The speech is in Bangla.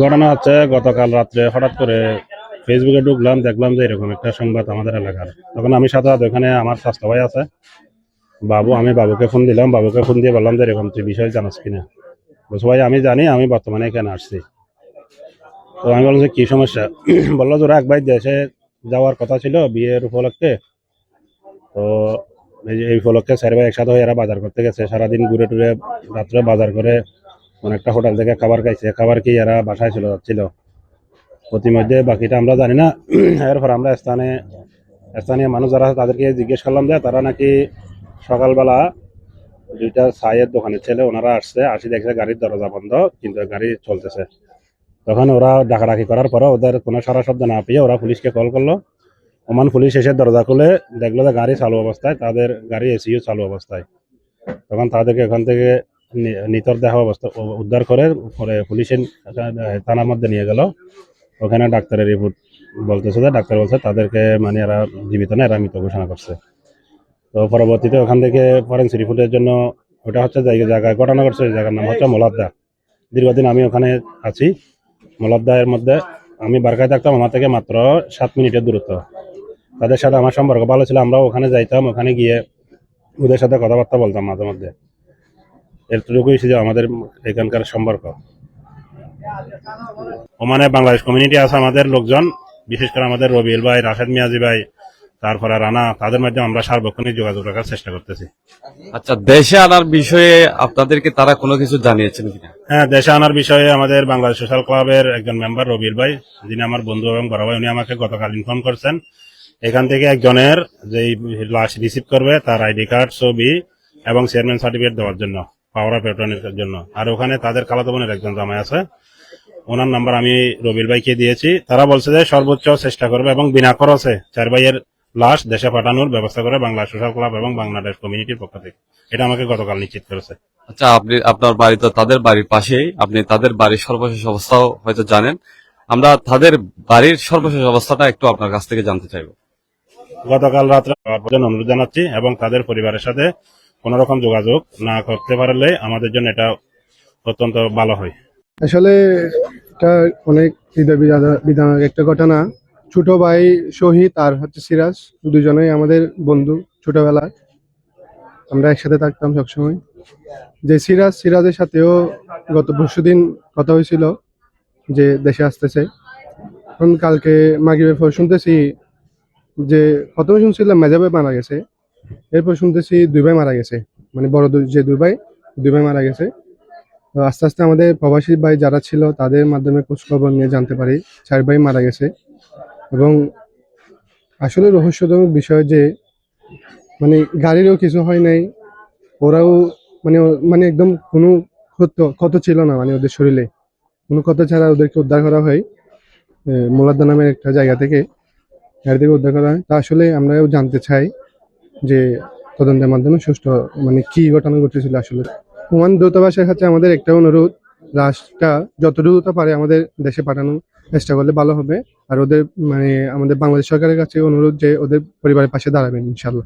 ঘটনা হচ্ছে গতকাল রাত্রে হঠাৎ করে ফেসবুকে ঢুকলাম, দেখলাম যে এরকম একটা সংবাদ আমাদের এলাকার। তখন আমি সাথে সাথে ওখানে আমার স্বাস্থ্য ভাই আছে বাবু, আমি বাবুকে ফোন দিলাম, বাবুকে ফোন দিয়ে বললাম যে এরকম তুই বিষয় জানাস কিনা। বলছো ভাই আমি জানি, আমি বর্তমানে এখানে আসছি। তো আমি বললাম যে কি সমস্যা। বললো যে ওরা এক ভাই দেশে যাওয়ার কথা ছিল বিয়ের উপলক্ষে। তো এই উপলক্ষে স্যার ভাই একসাথে হয়ে এরা বাজার করতে গেছে, সারাদিন ঘুরে টুরে রাত্রে বাজার করে অনেকটা হোটেল থেকে খাবার খাইছে, খাবার কি এরা বাসায় চলে যাচ্ছিল। প্রতিমধ্যে বাকিটা আমরা জানি না। এরপর আমরা স্থানীয় মানুষ যারা আছে তাদেরকে জিজ্ঞেস করলাম যে তারা নাকি সকালবেলা দুইটা চায়ের দোকানের ছেলে ওনারা আসছে, আসি দেখছে গাড়ির দরজা বন্ধ কিন্তু গাড়ি চলতেছে। তখন ওরা ডাকাডাকি করার পরে ওদের কোনো সারা শব্দ না পেয়ে ওরা পুলিশকে কল করলো। ওমান পুলিশ এসে দরজা খুলে দেখলো যে গাড়ি চালু অবস্থায়, তাদের গাড়ি এসিও চালু অবস্থায়। তখন তাদেরকে এখান থেকে নিতর দেহ অবস্থা উদ্ধার করে পরে পুলিশের থানার মধ্যে নিয়ে গেল। ওখানে ডাক্তারের রিপোর্ট বলতেছে যে ডাক্তার বলছে তাদেরকে মানে এরা জীবিত না, এরা মৃত ঘোষণা করছে। তো পরবর্তীতে ওখান থেকে ফরেন্সিক রিপোর্টের জন্য ওটা হচ্ছে জায়গায় ঘটনা ঘটছে, ওই জায়গার নাম হচ্ছে মোলাদ্দা। দীর্ঘদিন আমি ওখানে আছি। মোলাদ্দা এর মধ্যে আমি বারকায় থাকতাম, আমার থেকে মাত্র 7 মিনিটের দূরত্ব। তাদের সাথে আমার সম্পর্ক ভালো ছিল, আমরা ওখানে যাইতাম, ওখানে গিয়ে ওদের সাথে কথাবার্তা বলতাম মাঝে মধ্যে। এতটুকুই ছিল আমাদের এখানকার সম্পর্ক। ওমানে বাংলাদেশ কমিউনিটি আছে আমাদের লোকজন, বিশেষ করে আমাদের রবিউল ভাই, রাশেদ মিয়াজি ভাই, তারপরে রানা, তাদের মাধ্যমে আমরা সার্বক্ষণিক যোগাযোগ রাখার চেষ্টা করতেছি। আচ্ছা, দেশে আনার বিষয়ে আপনাদেরকে তারা কোনো কিছু জানিয়েছেন কিনা? হ্যাঁ, দেশে আনার বিষয়ে আমাদের বাংলাদেশ সোশ্যাল ক্লাবের একজন মেম্বার রবিউল ভাই, যিনি আমার বন্ধু এবং বড় ভাই, উনি আমাকে গতকাল ইনফর্ম করছেন এখান থেকে একজনের যে লাশ রিসিভ করবে তার আইডি কার্ড, ছবি এবং চেয়ারম্যান সার্টিফিকেট দেওয়ার জন্য, পাওয়ার অফ অ্যাটর্নির জন্য। আর ওখানে তাদের খালাতো বোনের একজন জামাই আছে, ওনার নাম্বার আমি রবির ভাইকে দিয়েছি। তারা বলছে যে সর্বোচ্চ চেষ্টা করবে এবং বিনা খরচে 4 ভাইয়ের লাশ দেশে পাঠানোর ব্যবস্থা করে বাংলাদেশ সোশ্যাল ক্লাব এবং বাংলাদেশ কমিউনিটির পক্ষ থেকে। এটা আমাকে গতকাল নিশ্চিত করেছে। আচ্ছা, আপনি আপনার বাড়ি তো তাদের বাড়ির পাশেই, আপনি তাদের বাড়ির সর্বশেষ অবস্থাও হয়তো জানেন। আমরা তাদের বাড়ির সর্বশেষ অবস্থাটা একটু আপনার কাছ থেকে জানতে চাইবো। গতকাল রাত্রে পর্যন্ত অনুরোধ জানাচ্ছি এবং তাদের পরিবারের সাথে কোন রকম যোগাযোগ না করতে পারলে আমাদের জন্য এটা অত্যন্ত ভালো হয়। আসলে এটা অনেক হৃদয় বিদারক একটা ঘটনা। ছোট ভাই শহীদ আর হচ্ছে সিরাজ, দুজনেই আমাদের বন্ধু ছোটবেলার। আমরা একসাথে থাকতাম সবসময়। যে সিরাজের সাথেও গত পরশুদিন কথা হয়েছিল যে দেশে আসতেছে। এখন কালকে মাগরিবের পর শুনতেছি যে প্রথমে শুনছিলাম মেজা ভাই মারা গেছে, এরপর শুনতেছি 2 ভাই মারা গেছে, মানে বড় যে 2 ভাই মারা গেছে। তো আস্তে আস্তে আমাদের প্রবাসী ভাই যারা ছিল তাদের মাধ্যমে খোঁজ খবর নিয়ে জানতে পারি 4 ভাই মারা গেছে। এবং আসলে রহস্যজনক বিষয় যে মানে গাড়িরও কিছু হয় নাই, ওরাও মানে মানে একদম কোনো ক্ষত ছিল না, মানে ওদের শরীরে কোনো ক্ষত ছাড়া ওদেরকে উদ্ধার করা হয় মোলাদ্দা নামের একটা জায়গা থেকে, গাড়ি থেকে উদ্ধার করা হয়। তা আসলে আমরাও জানতে চাই যে তদন্তের মাধ্যমে সুষ্ঠু মানে কি ঘটনা ঘটেছিল। আসলে ওমান দূতাবাসের কাছে আমাদের একটা অনুরোধ, লাশটা যত দ্রুত পারে আমাদের দেশে পাঠানোর চেষ্টা করলে ভালো হবে। আর ওদের মানে আমাদের বাংলাদেশ সরকারের কাছে অনুরোধ যে ওদের পরিবারের পাশে দাঁড়াবেন ইনশাল্লাহ।